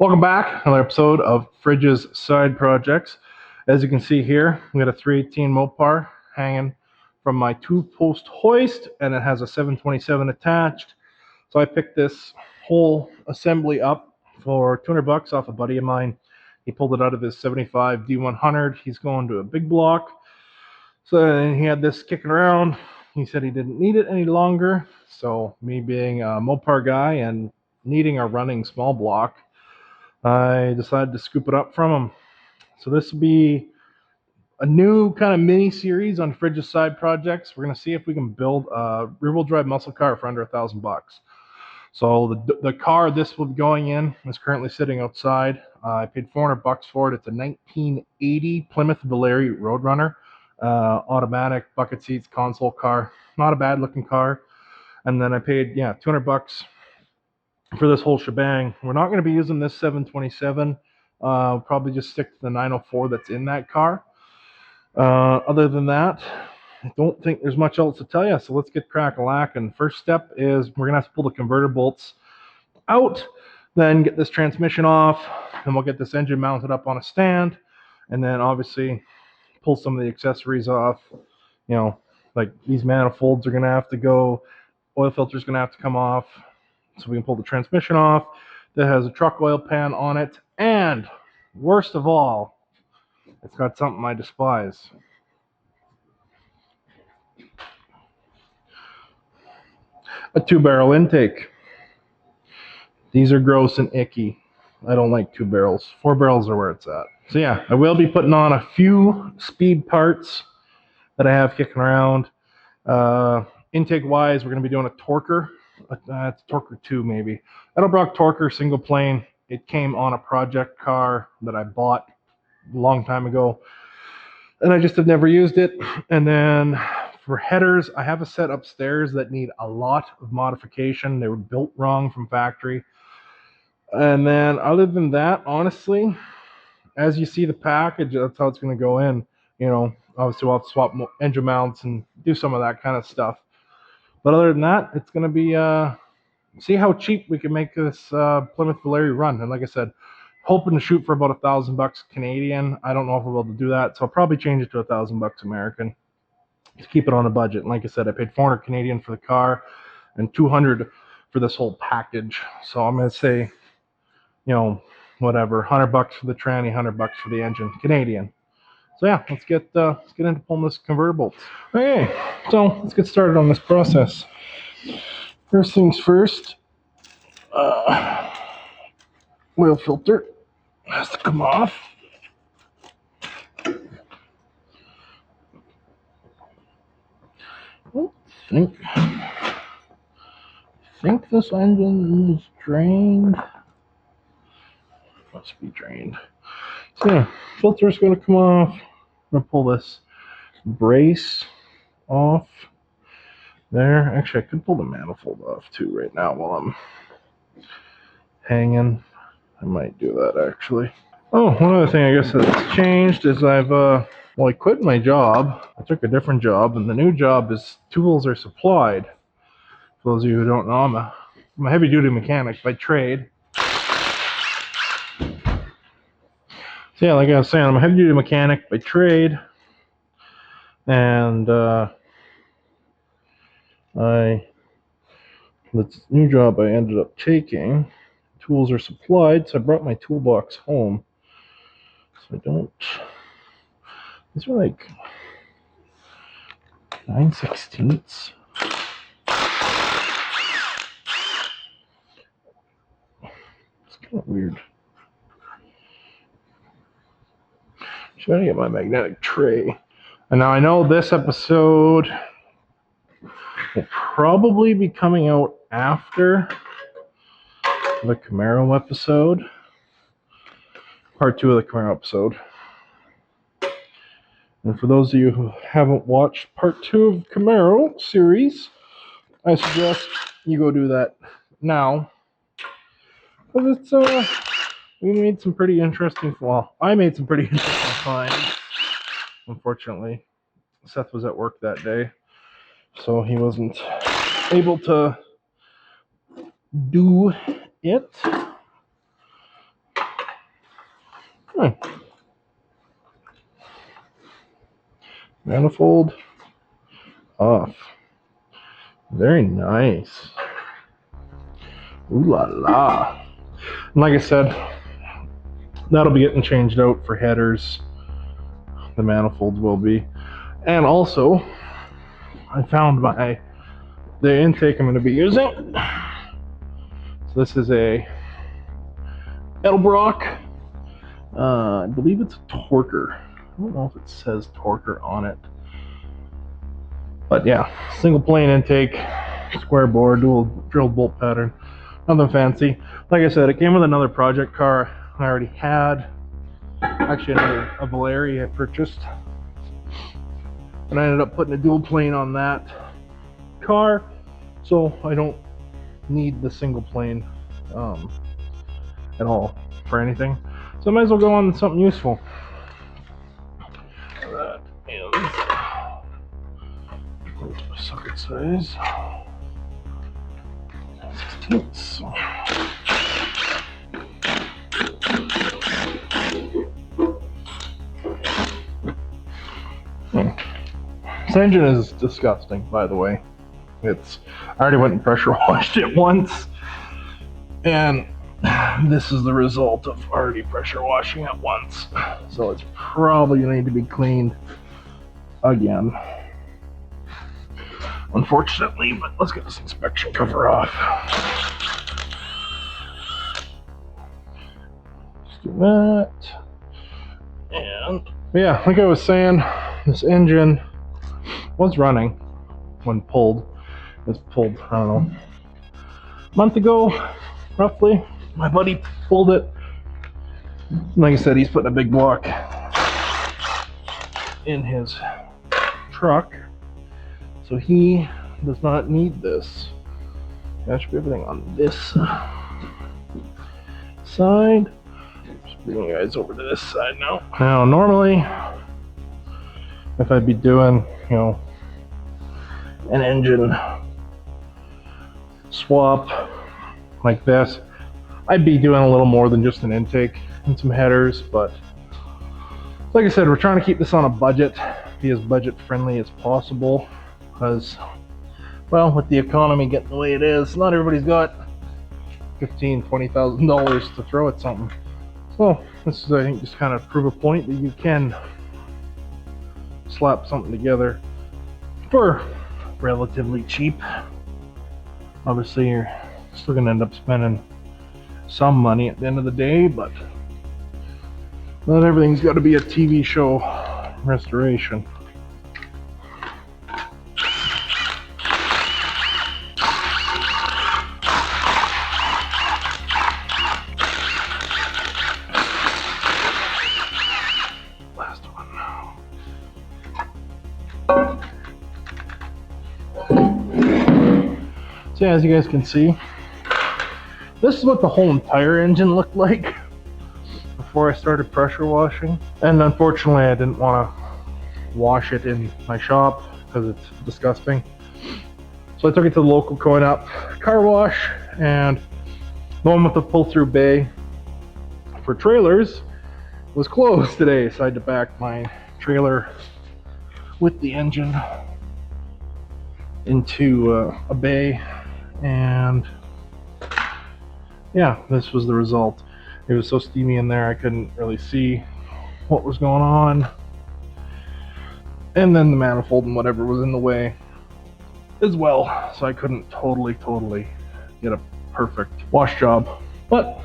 Welcome back, another episode of Fridge's Side Projects. As you can see here, we got a 318 Mopar hanging from my two-post hoist, and it has a 727 attached. So I picked this whole assembly up for 200 bucks off a buddy of mine. He pulled it out of his 75 D100. He's going to a big block. So he had this kicking around. He said he didn't need it any longer. So me being a Mopar guy and needing a running small block, I decided to scoop it up from him. So this will be a new kind of mini series on Fridge's Side Projects. We're going to see if we can build a rear-wheel drive muscle car for under $1,000. So the car this will be going in is currently sitting outside. I paid 400 bucks for it. It's a 1980 Plymouth Valeri Roadrunner, automatic, bucket seats, console car. Not a bad looking car. And then I paid 200 bucks for this whole shebang. We're not going to be using this 727. Probably just stick to the 904 that's in that car. Other than that, I don't think there's much else to tell you. So let's get crack-a-lackin'. First step is we're going to have to pull the converter bolts out, then get this transmission off, and we'll get this engine mounted up on a stand, and then obviously pull some of the accessories off. You know, like these manifolds are going to have to go, oil filter's going to have to come off, so we can pull the transmission off. That has a truck oil pan on it, and worst of all, it's got something I despise. A 2-barrel intake. These are gross and icky. I don't like 2 barrels. 4 barrels are where it's at. So yeah, I will be putting on a few speed parts that I have kicking around. Intake wise, we're going to be doing a Torker. It's a Torker 2 maybe. Edelbrock Torker single plane. It came on a project car that I bought a long time ago, and I just have never used it. And then for headers, I have a set upstairs that need a lot of modification. They were built wrong from factory. And then other than that, honestly, as you see the package, that's how it's going to go in. You know, obviously we'll have to swap engine mounts and do some of that kind of stuff. But other than that, it's going to be see how cheap we can make this Plymouth Valeri run. And like I said, hoping to shoot for about $1,000 Canadian. I don't know if we'll be able to do that, so I'll probably change it to $1,000 American to keep it on a budget. And like I said, I paid 400 Canadian for the car and 200 for this whole package. So I'm going to say, you know, whatever, $100 for the tranny, $100 for the engine Canadian. So yeah, let's get into pulling this converter bolt. Okay, so let's get started on this process. First things first, oil filter has to come off. I think this engine is drained. Must be drained. So yeah, filter's going to come off. I'm going to pull this brace off there. Actually, I could pull the manifold off too right now while I'm hanging. I might do that actually. Oh, one other thing I guess that's changed is I quit my job. I took a different job, and the new job is tools are supplied. For those of you who don't know, I'm a heavy-duty mechanic by trade. So yeah, like I was saying, I'm a heavy-duty mechanic by trade, and this new job I ended up taking, tools are supplied, so I brought my toolbox home. So I don't. These are like 9/16. It's kind of weird. Should I get my magnetic tray? And now I know this episode will probably be coming out after the Camaro episode. Part 2 of the Camaro episode. And for those of you who haven't watched part 2 of Camaro series, I suggest you go do that now. Because it's we made some pretty interesting, well, I made some pretty interesting finds. Unfortunately, Seth was at work that day, so he wasn't able to do it. Manifold off. Very nice. Ooh la la. And like I said, that'll be getting changed out for headers. The manifolds will be. And also, I found the intake I'm going to be using. So this is a Edelbrock. I believe it's a Torquer. I don't know if it says Torquer on it. But yeah, single plane intake, square bore, dual drilled bolt pattern. Nothing fancy. Like I said, it came with another project car I already had. Actually, a Valeri I purchased. And I ended up putting a dual plane on that car. So I don't need the single plane at all for anything. So I might as well go on something useful. That is socket size 16ths. This engine is disgusting, by the way. I already went and pressure washed it once, and this is the result of already pressure washing it once. So it's probably going to need to be cleaned again, unfortunately. But let's get this inspection cover off. Let's do that. And yeah, like I was saying, this engine was running when pulled. It was pulled, I don't know, a month ago, roughly. My buddy pulled it. Like I said, he's putting a big block in his truck, so he does not need this. That should be everything on this side. Just bring you guys over to this side now. Now, normally, if I'd be doing, you know, an engine swap like this, I'd be doing a little more than just an intake and some headers. But like I said, we're trying to keep this on a budget, be as budget friendly as possible, because, well, with the economy getting the way it is, not everybody's got $15,000-$20,000 to throw at something. So this is, I think, just kind of prove a point that you can slap something together for relatively cheap. Obviously, you're still going to end up spending some money at the end of the day, but not everything's got to be a TV show restoration. Last one now. So yeah, as you guys can see, this is what the whole entire engine looked like before I started pressure washing. And unfortunately, I didn't want to wash it in my shop because it's disgusting. So I took it to the local coin-up car wash, and the one with the pull-through bay for trailers was closed today. So I had to back my trailer with the engine into a bay, and yeah, this was the result. It was so steamy in there I couldn't really see what was going on, and then the manifold and whatever was in the way as well, so I couldn't totally get a perfect wash job, but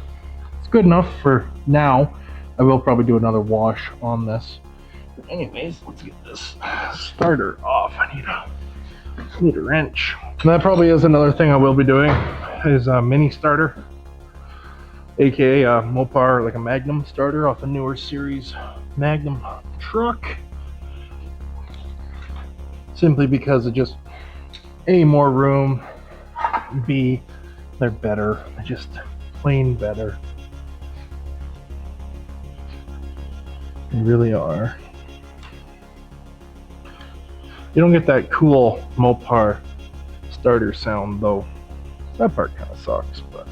it's good enough for now. I will probably do another wash on this. But anyways, let's get this starter off. I need a wrench. And that probably is another thing I will be doing, is a mini starter, aka a Mopar, like a Magnum starter off a newer series Magnum truck, simply because it just, A, more room, B, they're better. They're just plain better. They really are. You don't get that cool Mopar starter sound though. That part kind of sucks, but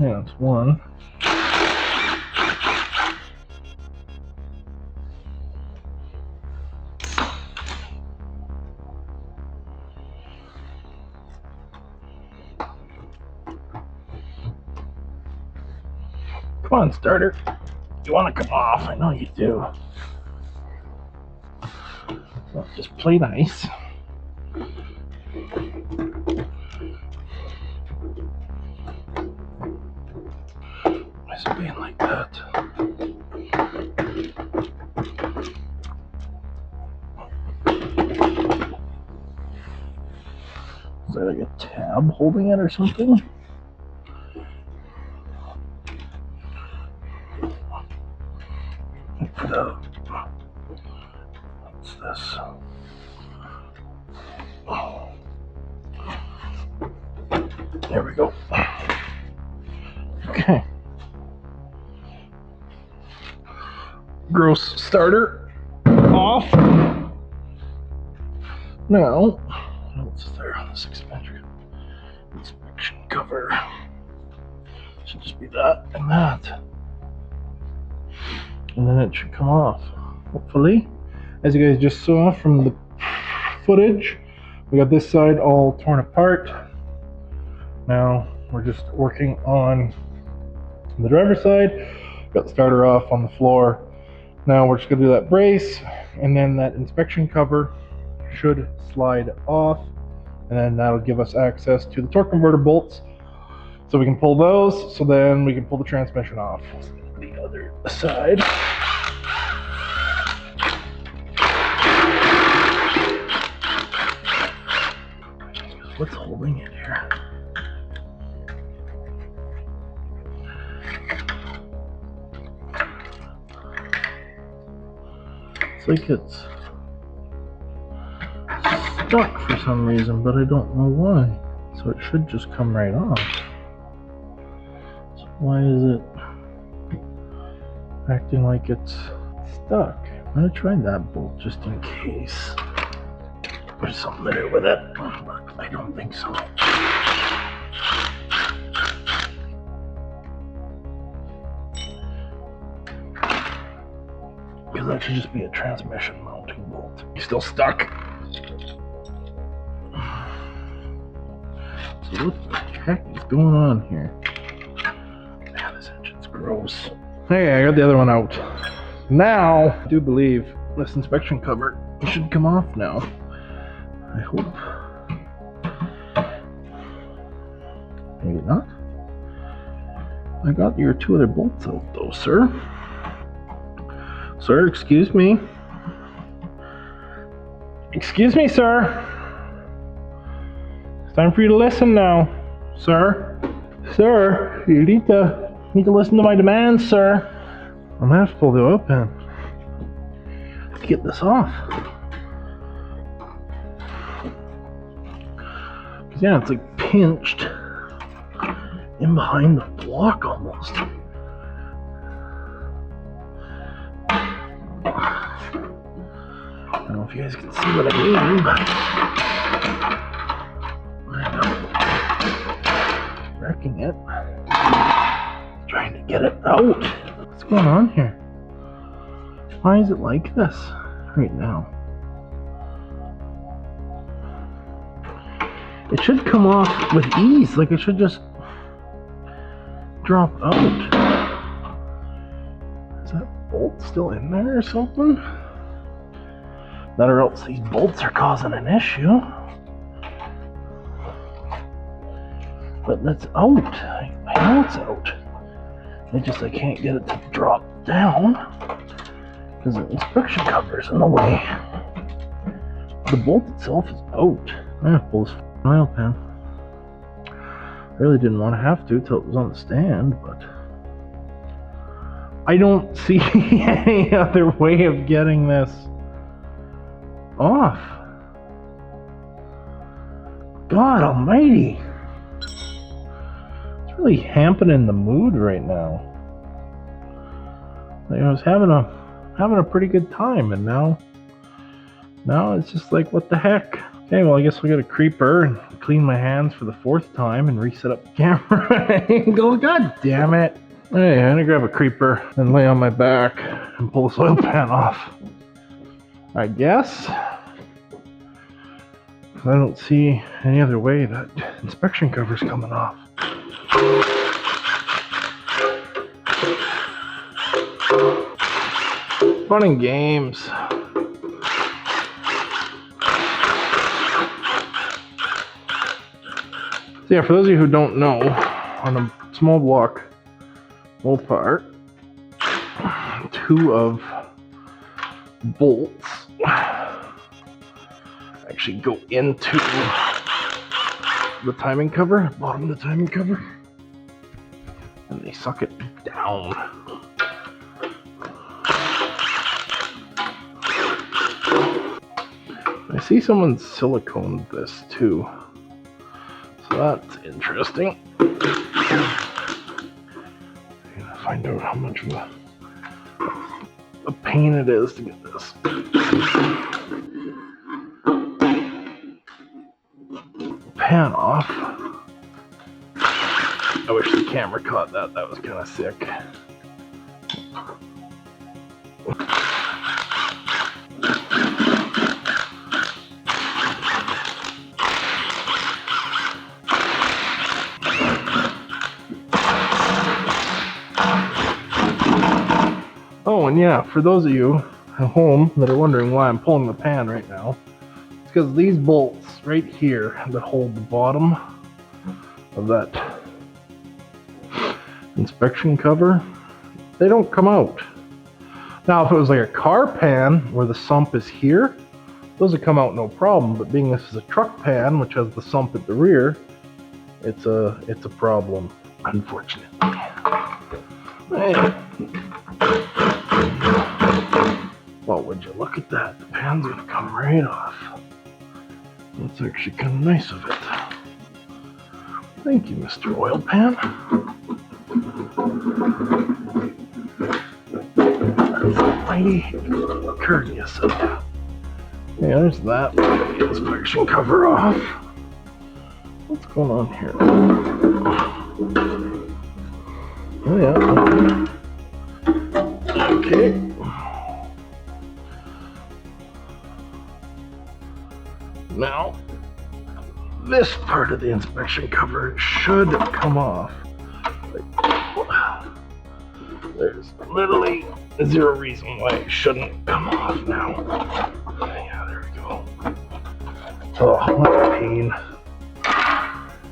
Yeah, that's one. Come on, starter. You want to come off? I know you do. Well, just play nice. Why is it being like that? Is there like a tab holding it or something? What's this? Oh. There we go. Okay. Gross starter off. Now, what's there on this inspection cover? Should just be that and that. And then it should come off, hopefully. As you guys just saw from the footage, we got this side all torn apart. Now we're just working on the driver's side. Got the starter off on the floor. Now we're just gonna do that brace, and then that inspection cover should slide off, and then that'll give us access to the torque converter bolts, so we can pull those, so then we can pull the transmission off. The other side. What's holding it here? It's like it's stuck for some reason, but I don't know why. So it should just come right off. So why is it acting like it's stuck? I'm gonna try that bolt just in case there's something to do with it, but I don't think so. Because that should just be a transmission mounting bolt. You still stuck? So what the heck is going on here? Man, this engine's gross. Hey, I got the other one out. Now, I do believe this inspection cover should come off now. I hope. Maybe not. I got your two other bolts out though, sir. Sir, excuse me. Excuse me, sir. It's time for you to listen now, sir. Sir, you need to listen to my demands, sir. I'm gonna have to pull the oil pan to get this off. Cause yeah, it's like pinched in behind the block almost. I don't know if you guys can see what I mean, but I'm wrecking it, trying to get it out. What's going on here? Why is it like this right now? It should come off with ease, like it should just drop out. Is that bolt still in there or something? That or else these bolts are causing an issue. But that's out. I know it's out. I can't get it to drop down because the inspection cover's in the way. The bolt itself is out. I'm gonna pull this oil pan. I really didn't want to have to till it was on the stand, but I don't see any other way of getting this off. God almighty. It's really dampening the mood right now. Like I was having a pretty good time, and now it's just like, what the heck? Okay, well, I guess we'll get a creeper and clean my hands for the 4th time and reset up the camera angle. God damn it. Hey, I'm gonna grab a creeper and lay on my back and pull this oil pan off. I guess. I don't see any other way that inspection cover's coming off. Fun and games. So yeah, for those of you who don't know, on a small block Mopar, 2 of bolts actually go into the timing cover, bottom of the timing cover, and they suck it down. I see someone siliconed this too. So that's interesting. I'm gonna find out how much of a pain it is to get this pan off. I wish the camera caught that. That was kind of sick. Oh, and yeah, for those of you at home that are wondering why I'm pulling the pan right now, it's because these bolts right here that hold the bottom of that inspection cover, they don't come out. Now, if it was like a car pan where the sump is here, those would come out no problem, but being this is a truck pan, which has the sump at the rear, it's a problem, unfortunately. Well, would you look at that? The pan's gonna come right off. That's actually kind of nice of it. Thank you, Mr. Oil Pan. That's mighty courteous of you. Yeah, there's that. Get the inspection cover off. What's going on here? Oh yeah. Okay. Now, this part of the inspection cover should come off. There's literally zero reason why it shouldn't come off now. Yeah, there we go. Oh, what a pain.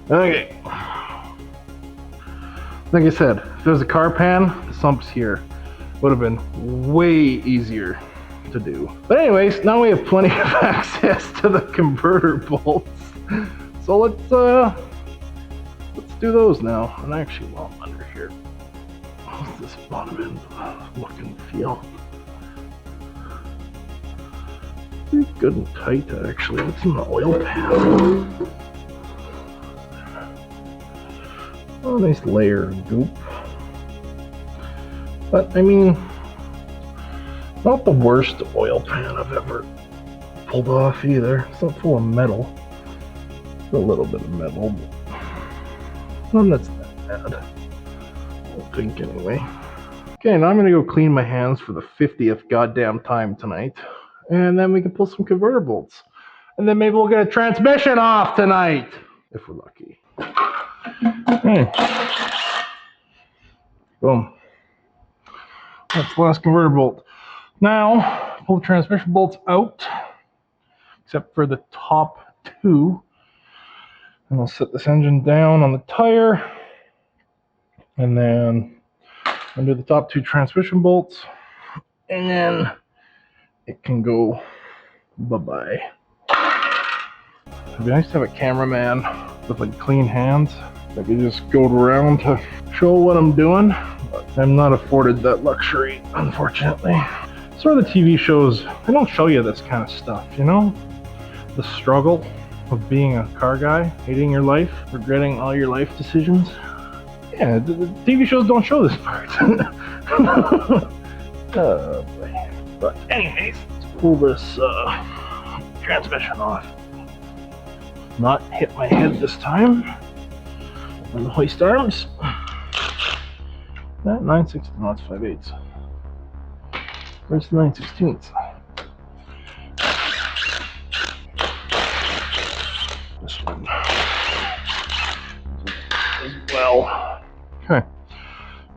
Okay. Like I said, if there was a car pan, the sump's here. Would have been way easier to do. But anyways, now we have plenty of access to the converter bolts. So let's do those now. And actually, while I'm under here, how's this bottom end look and feel? Pretty good and tight, actually. It's in the oil pan. Oh, nice layer of goop. But I mean, not the worst oil pan I've ever pulled off either. It's not full of metal. A little bit of metal, but none that's that bad. I don't think anyway. Okay, now I'm gonna go clean my hands for the 50th goddamn time tonight. And then we can pull some converter bolts. And then maybe we'll get a transmission off tonight. If we're lucky. Okay. Boom. That's the last converter bolt. Now, pull the transmission bolts out, except for the top 2. And I'll set this engine down on the tire, and then undo the top 2 transmission bolts, and then it can go bye-bye. It'd be nice to have a cameraman with like clean hands that could just go around to show what I'm doing, but I'm not afforded that luxury, unfortunately. Sort of the TV shows, they don't show you this kind of stuff, you know? The struggle of being a car guy, hating your life, regretting all your life decisions. Yeah, the TV shows don't show this part. Oh boy. But anyways, let's pull this transmission off. not hit my head this time on the hoist arms. That 9/16, no, it's 5/8. Where's the 9/16? This one as well. Okay.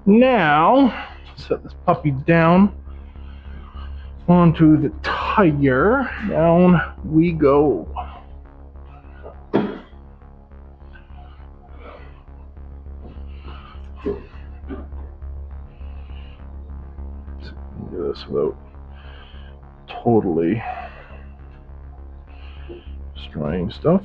Now, set this puppy down onto the tire. Down we go. Do this without totally destroying stuff.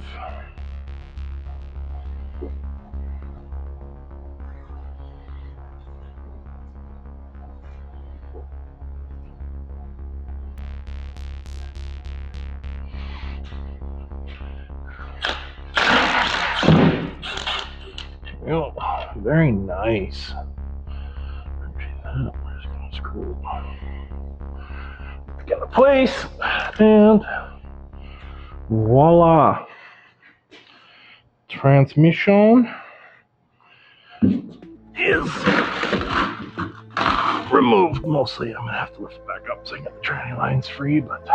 Oh, very nice. Where's going to screw? Get a place, and voila. Transmission is removed mostly. I'm going to have to lift it back up so I can get the tranny lines free, but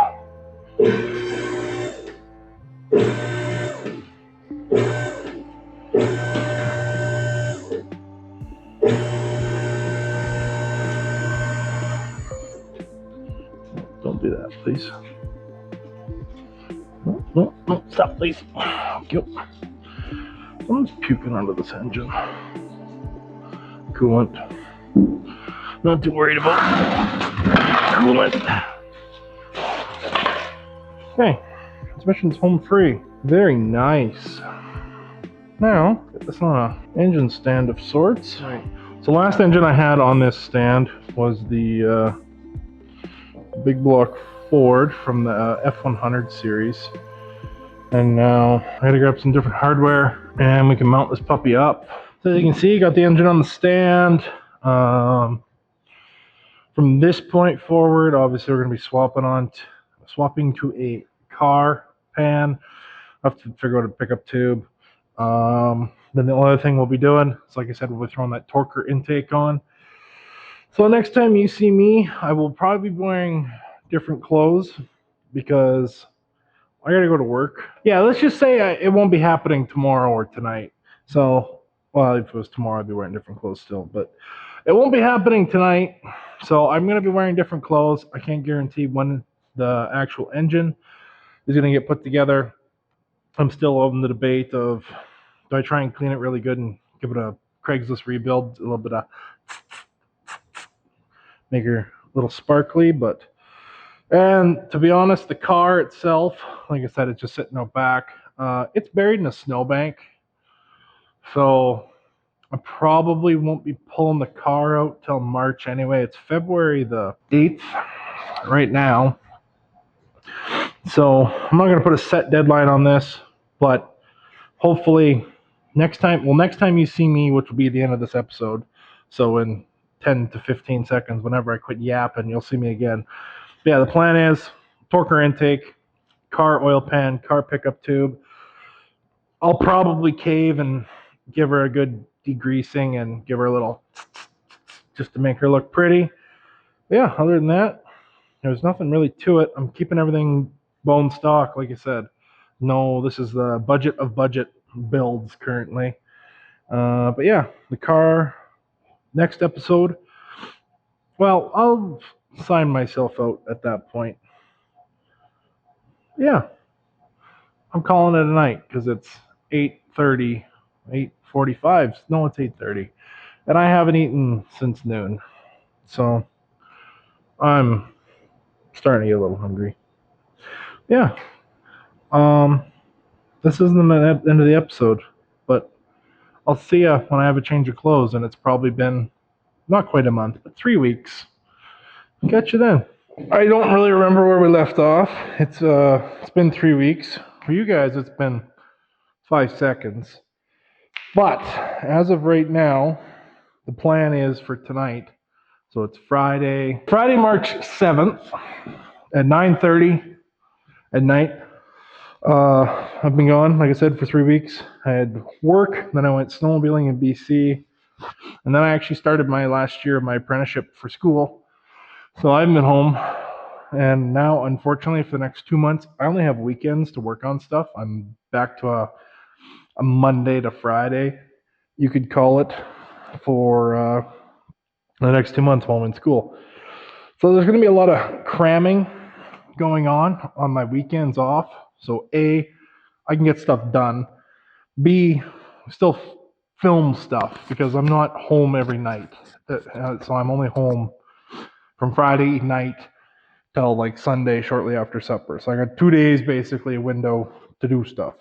don't do that, please. No, stop, please. Thank you. Someone's puking under this engine. Coolant. Not too worried about coolant. Okay, transmission's home free. Very nice. Now, get this on an engine stand of sorts. Right. So last engine I had on this stand was the big block Ford from the F100 series. And now I gotta grab some different hardware and we can mount this puppy up. So as you can see, got the engine on the stand. From this point forward, obviously we're gonna be swapping to a car pan. I have to figure out a pickup tube. Then the only other thing we'll be doing is, like I said, we'll be throwing that torquer intake on. So next time you see me, I will probably be wearing different clothes because I gotta go to work. Yeah, let's just say it won't be happening tomorrow or tonight. So, well, if it was tomorrow, I'd be wearing different clothes still, but it won't be happening tonight. So I'm gonna be wearing different clothes. I can't guarantee when the actual engine is gonna get put together. I'm still on the debate of, do I try and clean it really good and give it a Craigslist rebuild, a little bit of make her a little sparkly, and to be honest, the car itself, like I said, it's just sitting out back. It's buried in a snowbank, so I probably won't be pulling the car out till March anyway. It's February the 8th right now, so I'm not going to put a set deadline on this, but hopefully next time you see me, which will be the end of this episode, so in 10 to 15 seconds, whenever I quit yapping, you'll see me again. But yeah, the plan is torquer intake, car oil pan, car pickup tube. I'll probably cave and give her a good degreasing and give her a little just to make her look pretty. But yeah, other than that, there's nothing really to it. I'm keeping everything bone stock, like I said. No, this is the budget of budget builds currently. But yeah, the car, next episode, well, I'll sign myself out at that point. Yeah, I'm calling it a night because it's 8:30, 8:45. No, it's 8:30, and I haven't eaten since noon, so I'm starting to get a little hungry. Yeah, this isn't the end of the episode, but I'll see ya when I have a change of clothes, and it's probably been not quite a month, but 3 weeks. Catch you then. I don't really remember where we left off. It's been 3 weeks. For you guys, it's been 5 seconds. But as of right now, the plan is for tonight. So it's Friday, March 7th at 9:30 at night. I've been gone, like I said, for 3 weeks. I had work, then I went snowmobiling in BC, and then I actually started my last year of my apprenticeship for school. So I've been home, and now, unfortunately, for the next 2 months, I only have weekends to work on stuff. I'm back to a Monday to Friday, you could call it, for the next 2 months while I'm in school. So there's going to be a lot of cramming going on my weekends off. So A, I can get stuff done. B, still film stuff because I'm not home every night. So I'm only home from Friday night till like Sunday shortly after supper. So I got 2 days basically a window to do stuff.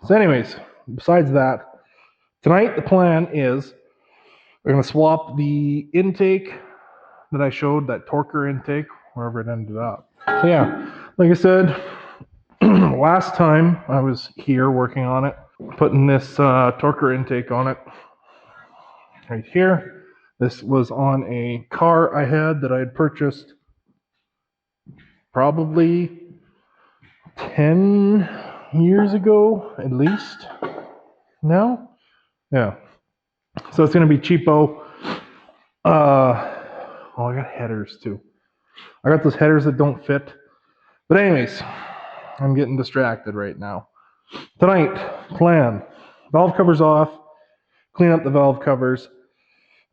So anyways, besides that, tonight the plan is we're going to swap the intake that I showed, that torquer intake, wherever it ended up. So yeah, like I said, last time I was here working on it, putting this torquer intake on it right here. This was on a car I had that I had purchased probably 10 years ago, at least. No? Yeah. So it's going to be cheapo. Oh, I got headers too. I got those headers that don't fit. But anyways, I'm getting distracted right now. Tonight, plan. Valve covers off. Clean up the valve covers.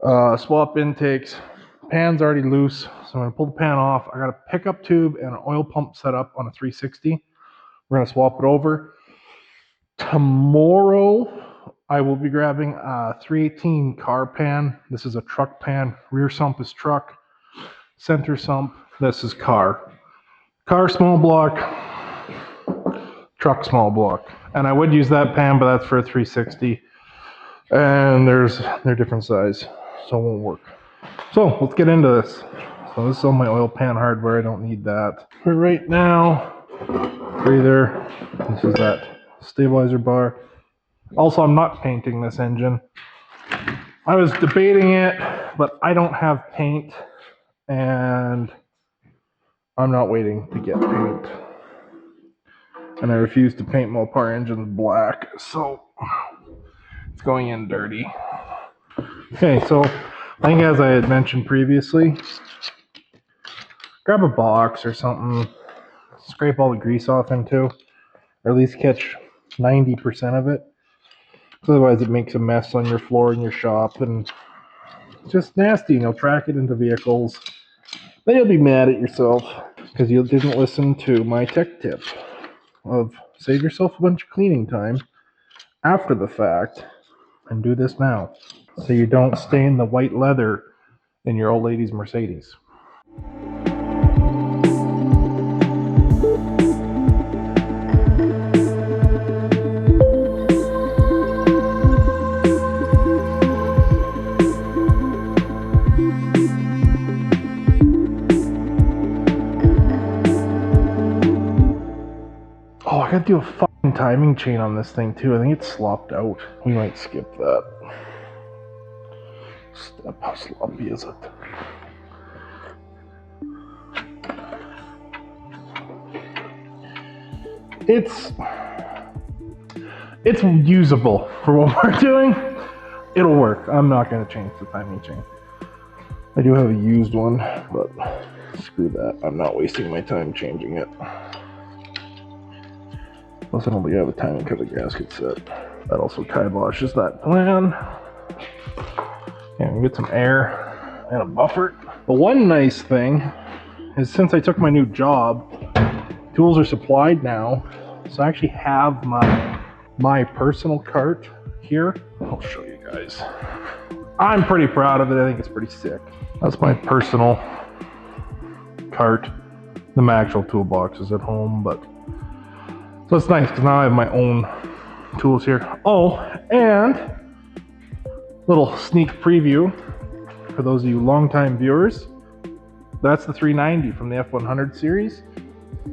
Swap intakes. Pan's already loose, so I'm going to pull the pan off. I got a pickup tube and an oil pump set up on a 360. We're going to swap it over. Tomorrow, I will be grabbing a 318 car pan. This is a truck pan. Rear sump is truck. Center sump, this is car. Car small block, truck small block. And I would use that pan, but that's for a 360. And they're different size, so it won't work. So let's get into this. So this is all my oil pan hardware. I don't need that. For right now, breather. This is that stabilizer bar. Also, I'm not painting this engine. I was debating it, but I don't have paint, and I'm not waiting to get paint. And I refuse to paint Mopar engines black, so it's going in dirty. Okay, so I think as I had mentioned previously, grab a box or something, scrape all the grease off into, or at least catch 90% of it. Otherwise it makes a mess on your floor in your shop, and it's just nasty, and you'll track it into vehicles. Then you'll be mad at yourself because you didn't listen to my tech tip of save yourself a bunch of cleaning time after the fact and do this now so you don't stain the white leather in your old lady's Mercedes. Oh, I gotta do a fucking timing chain on this thing too. I think it's slopped out. We might skip that. How sloppy is it? It's usable for what we're doing. It'll work. I'm not gonna change the timing chain. I do have a used one, but screw that. I'm not wasting my time changing it. Plus I don't think I have a timing cover gasket set. That also kiboshes that plan. And get some air and a buffer. The one nice thing is since I took my new job, tools are supplied now. So I actually have my personal cart here. I'll show you guys. I'm pretty proud of it. I think it's pretty sick. That's my personal cart. The actual toolbox is at home, but so it's nice because now I have my own tools here. Oh, and little sneak preview for those of you longtime viewers. That's the 390 from the F100 series.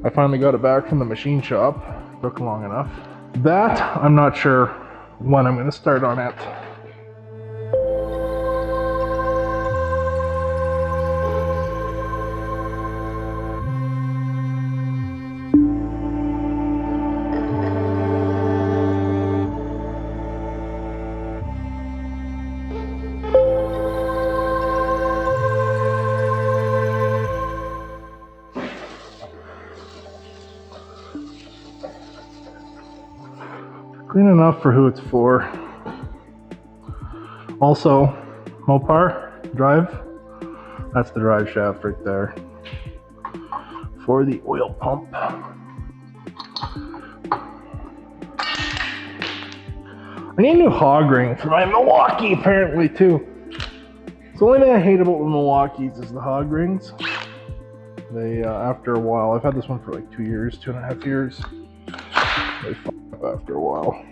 I finally got it back from the machine shop. Took long enough. That, I'm not sure when I'm going to start on it. Clean enough for who it's for. Also, Mopar drive, that's the drive shaft right there for the oil pump. I need a new hog ring for my Milwaukee apparently too. So the only thing I hate about the Milwaukees is the hog rings. They, after a while, I've had this one for like 2 years, 2.5 years. They fuck up after a while.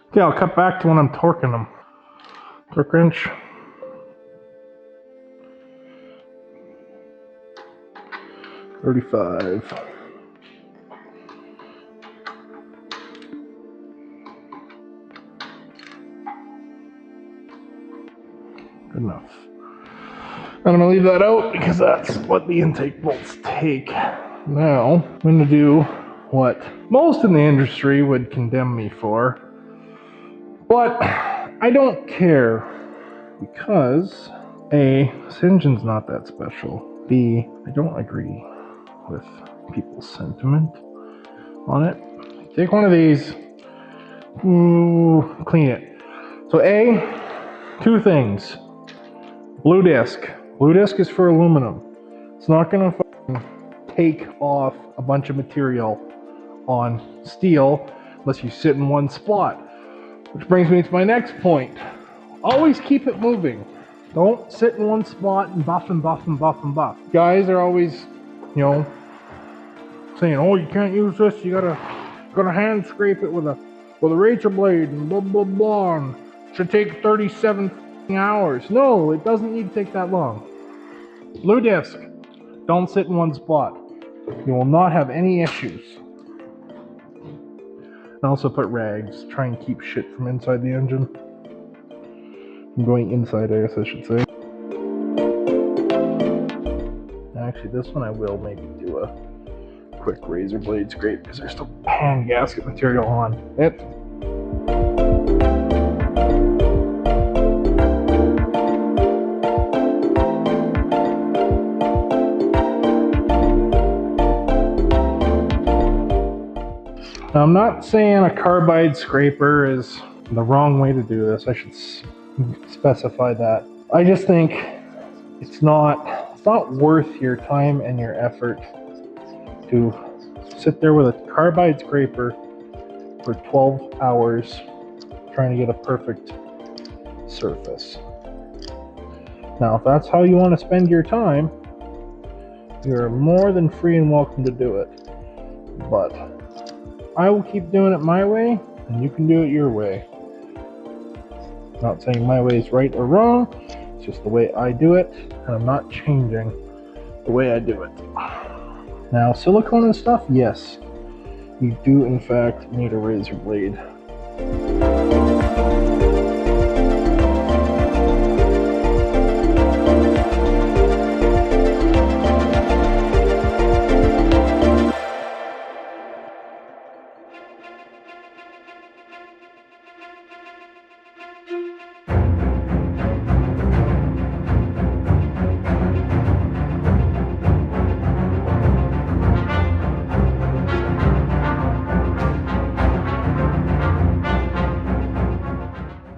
Okay, I'll cut back to when I'm torquing them. Torque wrench. $35. Good enough. And I'm gonna leave that out because that's what the intake bolts take. Now, I'm gonna do what most in the industry would condemn me for, but I don't care because A, this engine's not that special. B, I don't agree with people's sentiment on it. Take one of these, clean it. So A, two things. Blue disc. Blue disc is for aluminum. It's not gonna take off a bunch of material on steel unless you sit in one spot. Which brings me to my next point. Always keep it moving. Don't sit in one spot and buff and buff and buff and buff. Guys are always, you know, saying, "Oh, you can't use this. You gotta hand scrape it with a razor blade and blah blah blah. And it should take 37 hours." No, it doesn't need to take that long. Blue disc. Don't sit in one spot. You will not have any issues. I also put rags. Try and keep shit from inside the engine. I'm going inside, I guess I should say. Actually, this one I will maybe do a quick razor blade scrape because there's still pan gasket material on it. Now, I'm not saying a carbide scraper is the wrong way to do this. I should specify that. I just think it's not worth your time and your effort to sit there with a carbide scraper for 12 hours trying to get a perfect surface. Now, if that's how you want to spend your time, you're more than free and welcome to do it. But I will keep doing it my way, and you can do it your way. Not saying my way is right or wrong, it's just the way I do it, and I'm not changing the way I do it. Now, silicone and stuff, yes, you do in fact need a razor blade.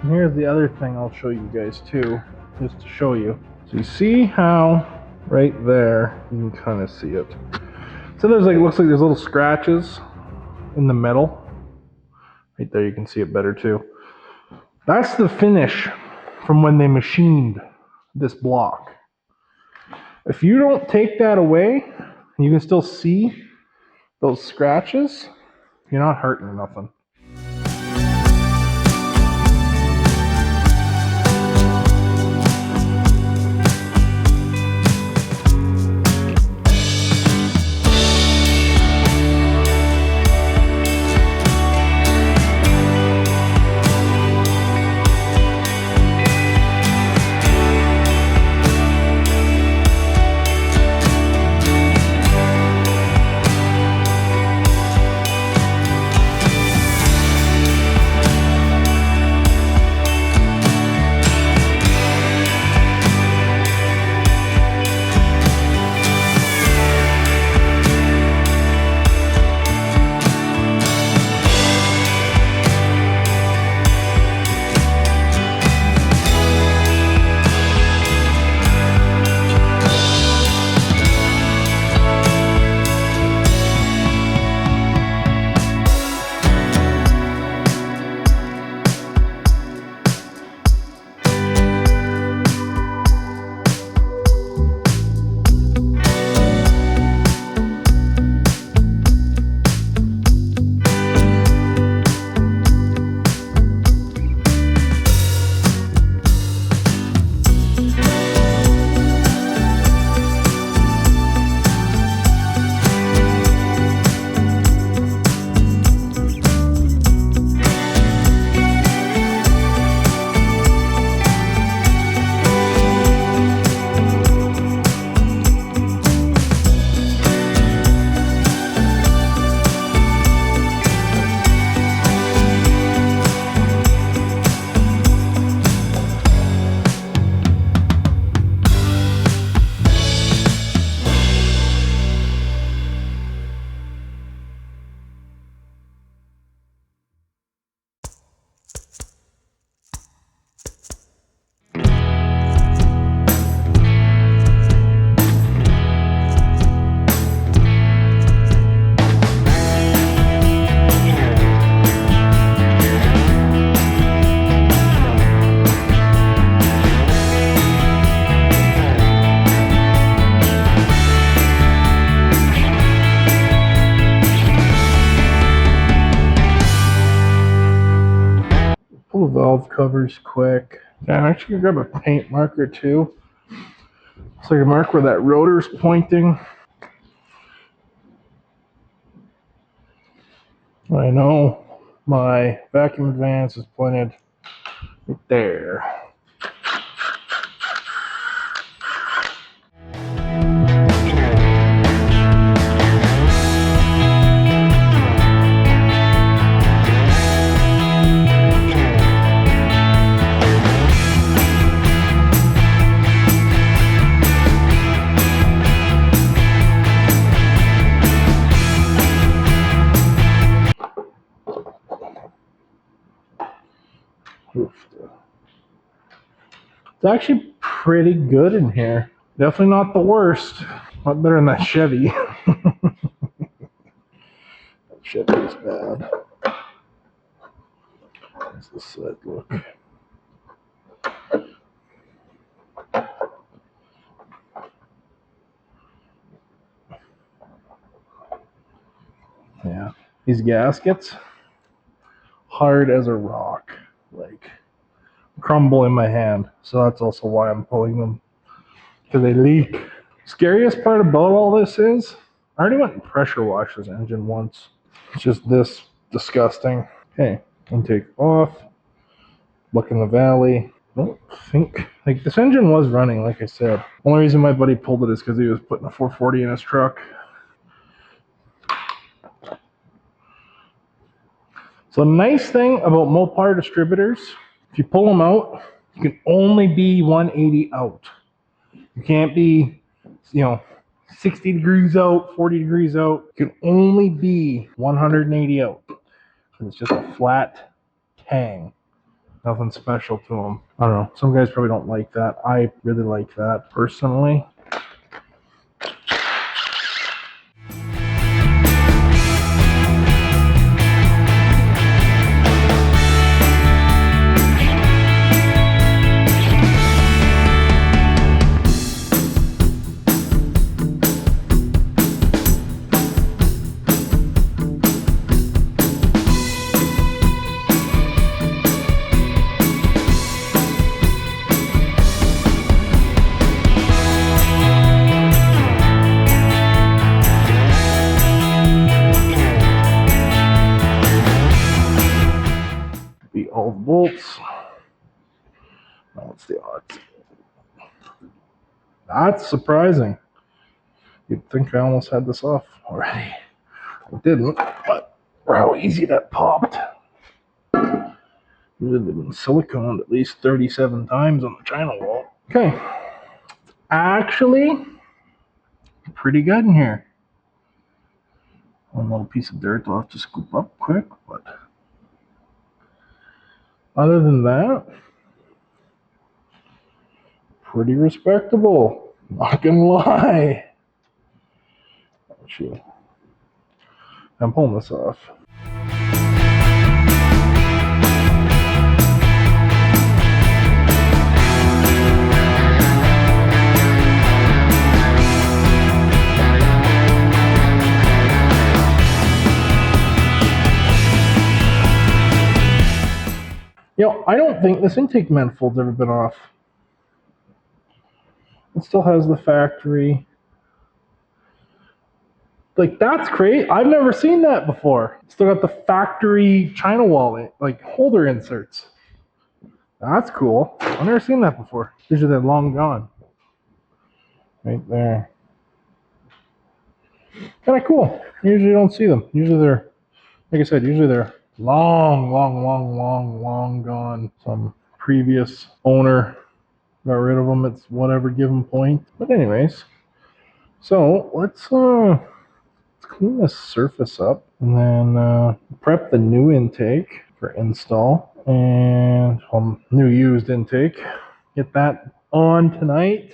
Here's the other thing I'll show you guys too, just to show you. So you see how right there, you can kind of see it. So there's like, looks like there's little scratches in the metal. Right there, you can see it better too. That's the finish from when they machined this block. If you don't take that away, you can still see those scratches, you're not hurting nothing. valve covers quick. Yeah, I'm actually gonna grab a paint marker too, so I can mark where that rotor's pointing. I know my vacuum advance is pointed right there. It's actually pretty good in here. Definitely not the worst. A lot better than that Chevy. That Chevy is bad. How's this side look? Yeah. These gaskets, hard as a rock. Like, crumble in my hand. So that's also why I'm pulling them. Because they leak. Scariest part about all this is, I already went and pressure washed this engine once. It's just this disgusting. Okay, intake off. Look in the valley. I don't think, like, this engine was running, like I said. Only reason my buddy pulled it is because he was putting a 440 in his truck. So the nice thing about Mopar distributors, if you pull them out, you can only be 180 out. You can't be, 60 degrees out, 40 degrees out. You can only be 180 out. It's just a flat tang. Nothing special to them. I don't know. Some guys probably don't like that. I really like that personally. All the bolts. Now what's the odds? That's surprising. You'd think I almost had this off already. I didn't, but how easy that popped. Usually they've been siliconed at least 37 times on the China wall. Okay. Actually, pretty good in here. One little piece of dirt I'll have to scoop up quick, but other than that, pretty respectable. Not gonna lie. Actually, I'm pulling this off. I don't think this intake manifold's ever been off. It still has the factory. Like, that's great. I've never seen that before. Still got the factory China wall, like, holder inserts. That's cool. I've never seen that before. Usually they're long gone. Right there. Kind of cool. Usually you don't see them. Usually they're, like I said, usually they're long gone. Some previous owner got rid of them at whatever given point. But anyways, so let's clean this surface up and then prep the new intake for install and new used intake. Get that on tonight.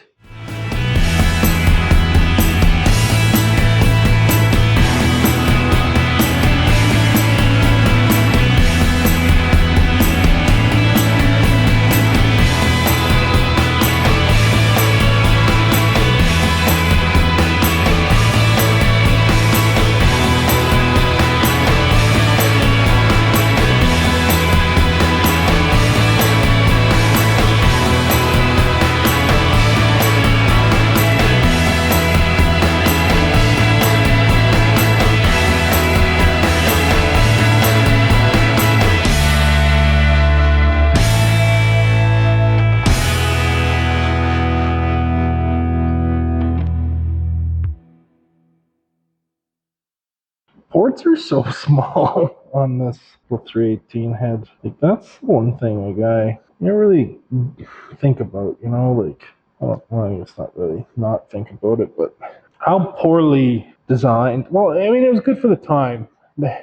ports are so small on this little 318 head. Like, that's one thing a guy you don't really think about, you know, like, well, I guess not really not think about it, but how poorly designed. Well, I mean, it was good for the time. The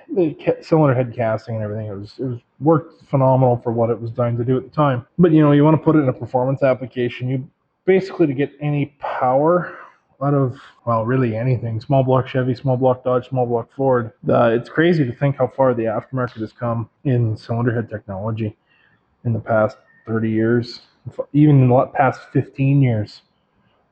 cylinder head casting and everything, it was worked phenomenal for what it was designed to do at the time. But, you know, you want to put it in a performance application, you basically, to get any power out of, well, really anything, small block Chevy, small block Dodge, small block Ford, it's crazy to think how far the aftermarket has come in cylinder head technology in the past 30 years, even in the past 15 years,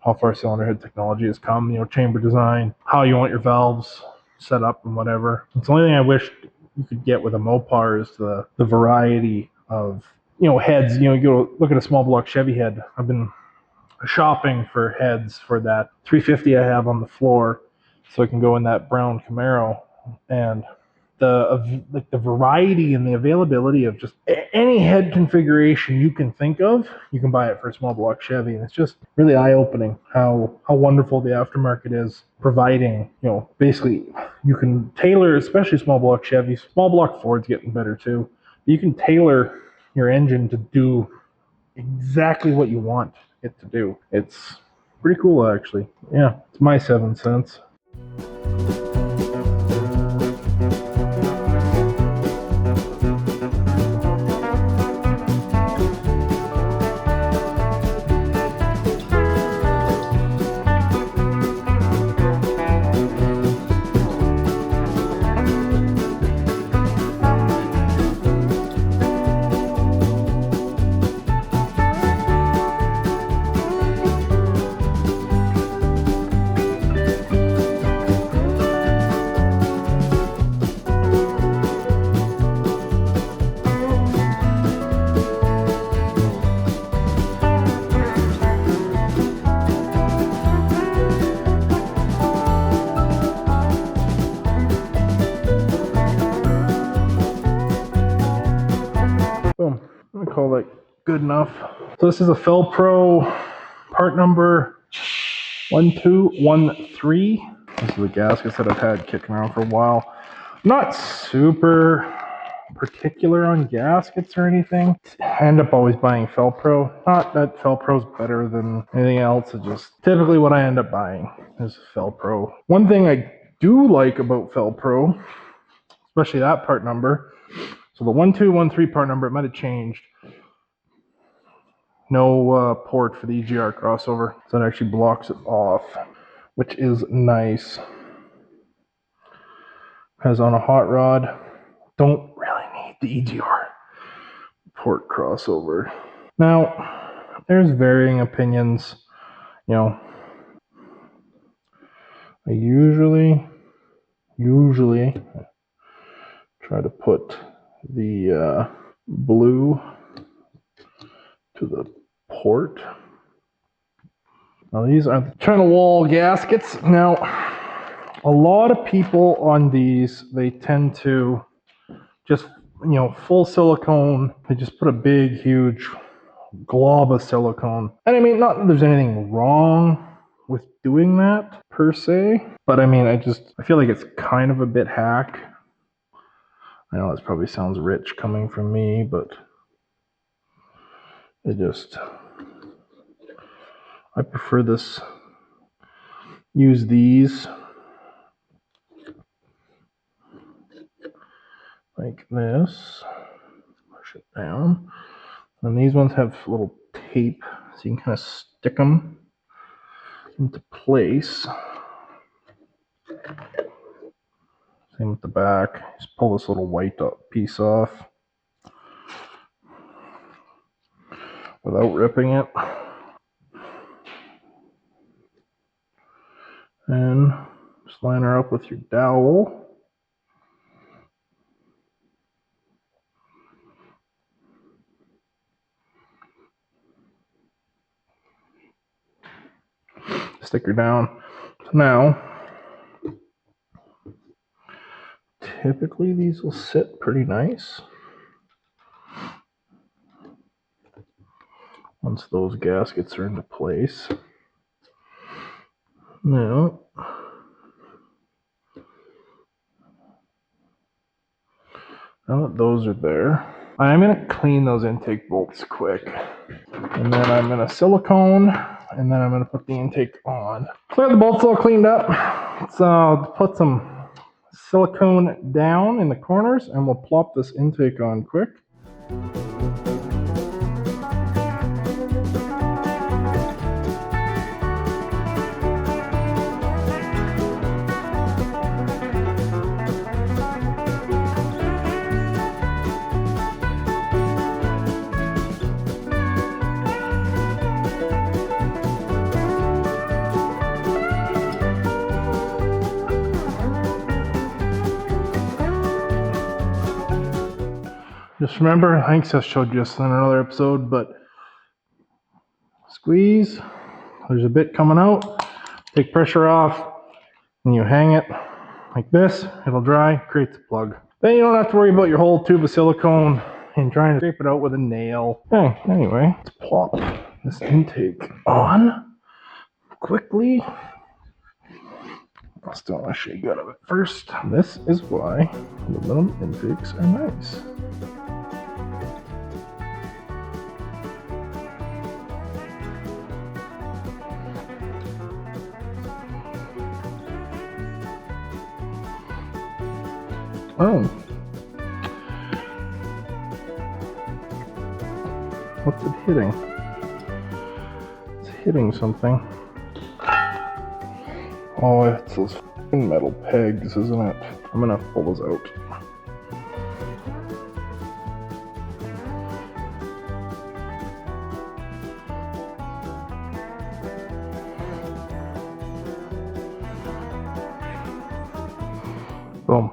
how far cylinder head technology has come, you know, chamber design, how you want your valves set up and whatever. It's the only thing I wish you could get with a Mopar is the variety of, you know, heads. You know, you go look at a small block Chevy head. I've been shopping for heads for that 350 I have on the floor, so I can go in that brown Camaro, and the variety and the availability of just any head configuration you can think of, you can buy it for a small block Chevy, and it's just really eye-opening how wonderful the aftermarket is providing. You know, basically you can tailor, especially small block Chevys, small block Ford's getting better too. You can tailor your engine to do exactly what you want it to do. It's pretty cool, actually. Yeah, it's my 7 cents. Boom. I'm gonna call that good enough. So this is a Felpro part number 1213. This is the gaskets that I've had kicking around for a while. I'm not super particular on gaskets or anything. I end up always buying Felpro. Not that Felpro's better than anything else. It's just typically what I end up buying is Felpro. One thing I do like about Felpro, especially that part number, so the 1213 part number, it might have changed. No port for the EGR crossover, so that actually blocks it off, which is nice. As on a hot rod, don't really need the EGR port crossover. Now, there's varying opinions. You know, I usually try to put the blue to the port. Now these are the China wall gaskets. Now, a lot of people on these, they tend to just, you know, full silicone. They just put a big, huge glob of silicone. And I mean, not that there's anything wrong with doing that per se, but I mean, I feel like it's kind of a bit hack. I know this probably sounds rich coming from me, but I prefer this, use these like this, push it down. And these ones have little tape, so you can kind of stick them into place. Same with the back. Just pull this little white piece off without ripping it. And just line her up with your dowel. Stick her down. So now, typically these will sit pretty nice once those gaskets are into place. Now, Now that those are there, I'm going to clean those intake bolts quick. And then I'm going to silicone, and then I'm going to put the intake on. So the bolts all cleaned up. So put some silicone down in the corners, and we'll plop this intake on quick. Just remember, I think I showed you this in another episode, but squeeze, there's a bit coming out, take pressure off, and you hang it like this, it'll dry, creates a plug. Then you don't have to worry about your whole tube of silicone and trying to scrape it out with a nail. Okay, anyway, let's plop this intake on quickly. I'll still want to shake out of it first. This is why aluminum intakes are nice. Oh. What's it hitting? It's hitting something. Oh, it's those metal pegs, isn't it? I'm gonna pull those out. Boom.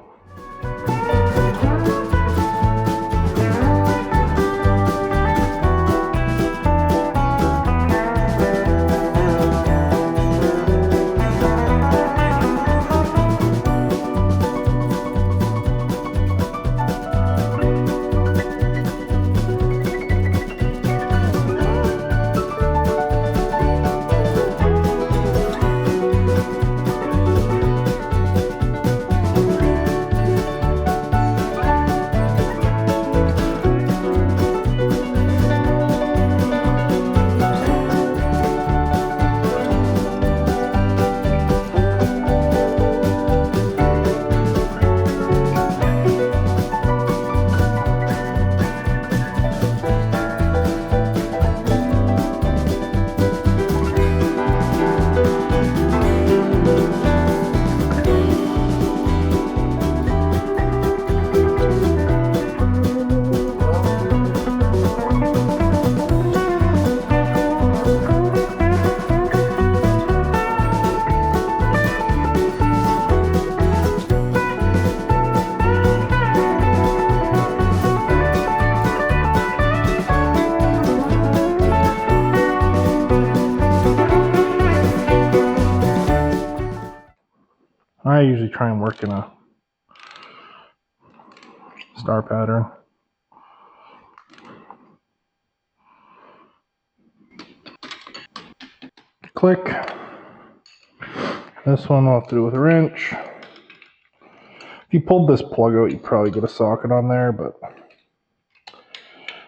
I usually try and work in a star pattern. Click. This one I'll have to do with a wrench. If you pulled this plug out, you'd probably get a socket on there, but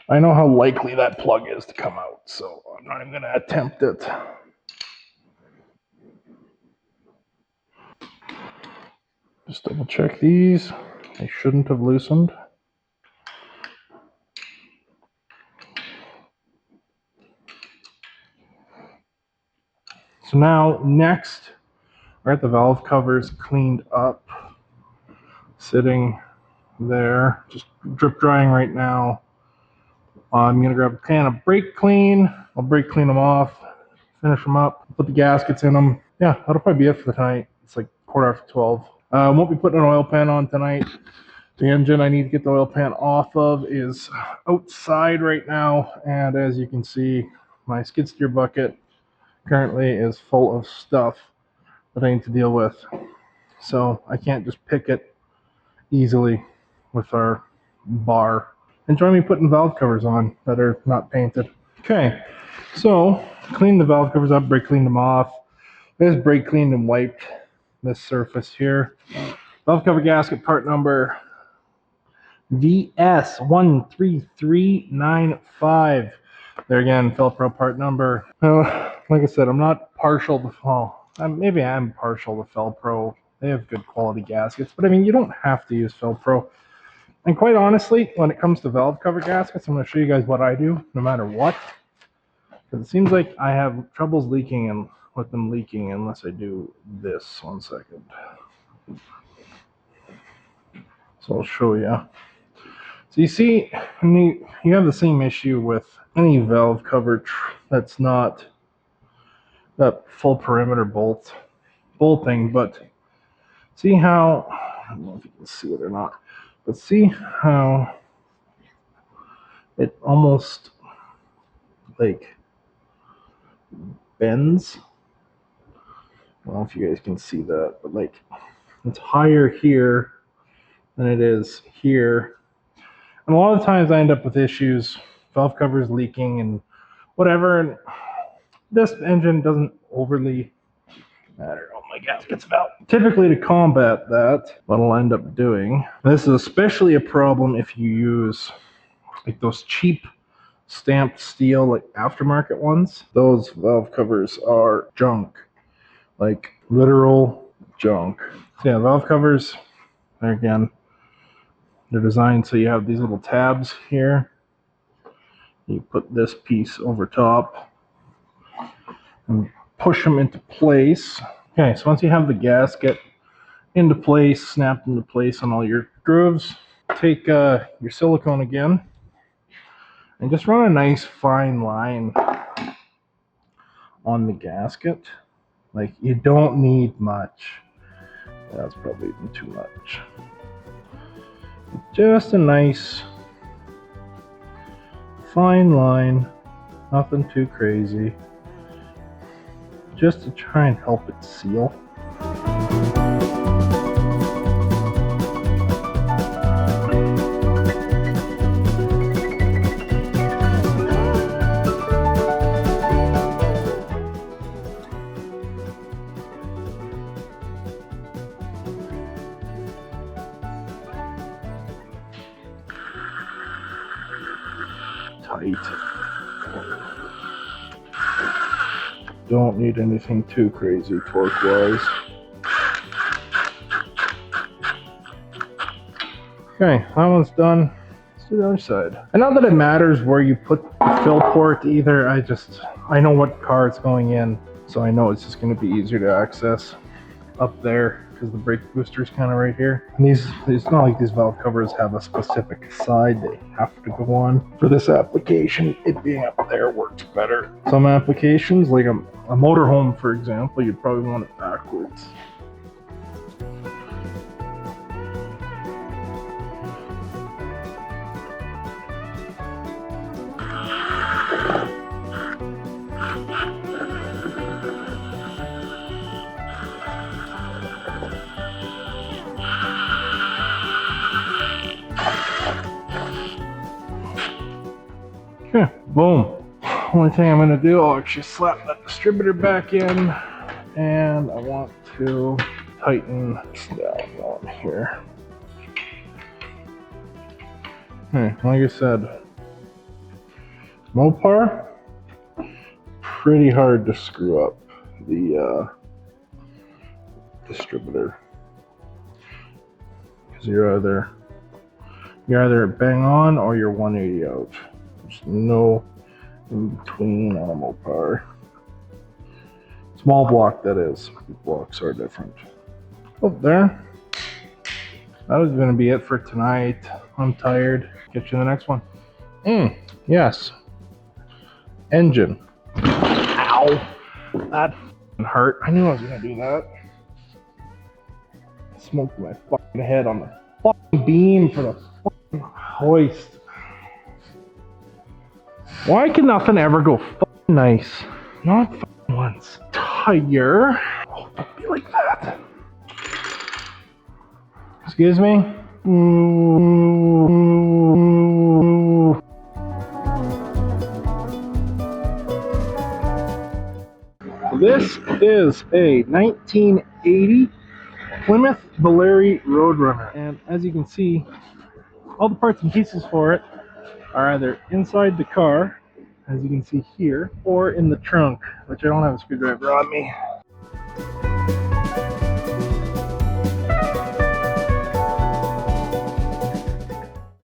I know how likely that plug is to come out, so I'm not even going to attempt it. Just double check these. They shouldn't have loosened. So now, next, we're at the valve covers cleaned up, sitting there, just drip drying right now. I'm gonna grab a can of brake clean. I'll brake clean them off, finish them up, put the gaskets in them. Yeah, that'll probably be it for tonight. It's like 12:15. Won't be putting an oil pan on tonight. The engine I need to get the oil pan off of is outside right now, and as you can see, my skid steer bucket currently is full of stuff that I need to deal with. So I can't just pick it easily with our bar. Enjoy me putting valve covers on that are not painted. Okay, so clean the valve covers up, brake cleaned them off. There's brake cleaned and wiped this surface here. Valve cover gasket part number VS13395. There again, Velcro part number. Like I said, I'm not partial to, well, maybe I am partial to Velcro. They have good quality gaskets, but I mean, you don't have to use Velcro. And quite honestly, when it comes to valve cover gaskets, I'm going to show you guys what I do, no matter what. Because it seems like I have troubles leaking and with them leaking unless I do this. 1 second. So I'll show you. So you see, you have the same issue with any valve cover that's not that full perimeter bolting, but see how, I don't know if you can see it or not, but see how it almost like bends. I don't know if you guys can see that, but like it's higher here than it is here. And a lot of times I end up with issues, valve covers leaking and whatever. And this engine doesn't overly matter. Oh, my gasket's out. Typically, to combat that, what I'll end up doing, this is especially a problem if you use like those cheap stamped steel, like aftermarket ones. Those valve covers are junk, like literal junk. So yeah, valve covers, there again, they're designed so you have these little tabs here. You put this piece over top and push them into place. Okay, so once you have the gasket into place, snapped into place on all your grooves, take your silicone again and just run a nice fine line on the gasket. Like, you don't need much. That's probably even too much. Just a nice fine line, nothing too crazy, just to try and help it seal. Tight. Don't need anything too crazy torque-wise. Okay, that one's done. Let's do the other side. And not that it matters where you put the fill port either, I know what car it's going in, so I know it's just going to be easier to access up there because the brake booster is kind of right here. And it's not like these valve covers have a specific side they have to go on. For this application, it being up there works better. Some applications, like a motorhome, for example, you'd probably want it backwards. Okay, boom. Only thing I'm going to do, I'll actually slap that distributor back in, and I want to tighten this down on here. Okay, like I said, Mopar, pretty hard to screw up the distributor, because you're either bang on or you're 180 out. There's no in between on a Mopar. Small block, that is. Big blocks are different. Oh, there. That was going to be it for tonight. I'm tired. Catch you in the next one. Yes. Engine. Ow. That hurt. I knew I was going to do that. Smoked my fucking head on the fucking beam for the fucking hoist. Why can nothing ever go fucking nice? Not fucking once. Tire. Oh, don't be like that. Excuse me? This is a 1980 Plymouth Valleri Roadrunner. And as you can see, All the parts and pieces for it are either inside the car, as you can see here, or in the trunk, which I don't have a screwdriver on me.